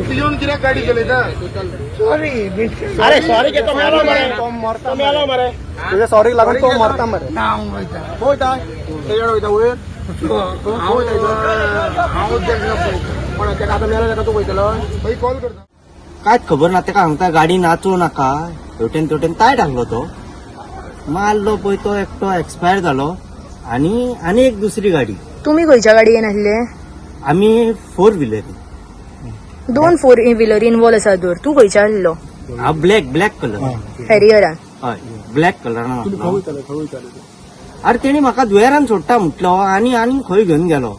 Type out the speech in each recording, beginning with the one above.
पिऊन किती गाडी चलयता सॉरी अरे सॉरी घेतो मेलो मरे तुझ्या सॉरी लागून तो मरता मरे वयता तेजेड वयता वयर हांव पण तेका आतां मेलो तेका तूं वयतलो मागीर कॉल करता. कांयच खबर ना तेका सांगता गाडी नाचू नाका हेवटेन ताय टाकलो तो मारलो पळय तो एकटो एक्सपायर जालो आणि एक दुसरी गाडी. तुम्ही खंयच्या गाडयेन आसले? आमी 4 व्हिलर 2 4 व्हिलर इन्वॉल्व आसा तर तू खंयच्या आसलो? ब्लॅक कलर हॅरियरान. हय ब्लॅक कलरान तुमी खंय वयताले खंय वयताले अरे तेणी म्हाका दुयेरान सोडटा म्हटलो आनी खंय घेवन गेलो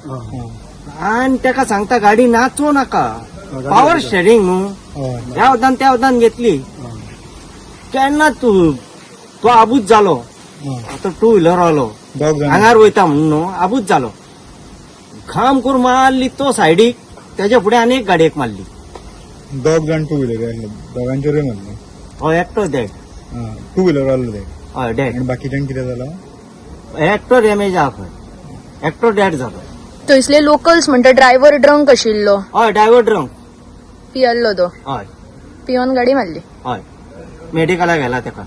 आनी तेका सांगता गाडी नाचू नाका पॉवर स्टेरिंग न्हू ह्या वदान त्या वदान घेतली केन्ना तो आबूज जालो आता 2 व्हिलर आलो हांगार वयता म्हणून न्हू आबूज जालो घाम करून मारली तो सायडीक त्याच्या फुडें आनी एक गाडयेक मारली. 2 जाण 2 व्हिलर आसले दोगांचेरूय मरले. हो एकटो डेड 2 व्हिलर आसले ते हय डेड आनी बाकीच्यांक कितें जालो? एकटो डॅमेज आहा खंय एकटो डेड जालो. थंयसले लोकल्स म्हणटा ड्रायव्हर ड्रंक आशिल्लो. हय ड्रायव्हर ड्रंक पियल्लो तो हय पियोन गाडी मारली. हय मेडिकलाक गेला तेका.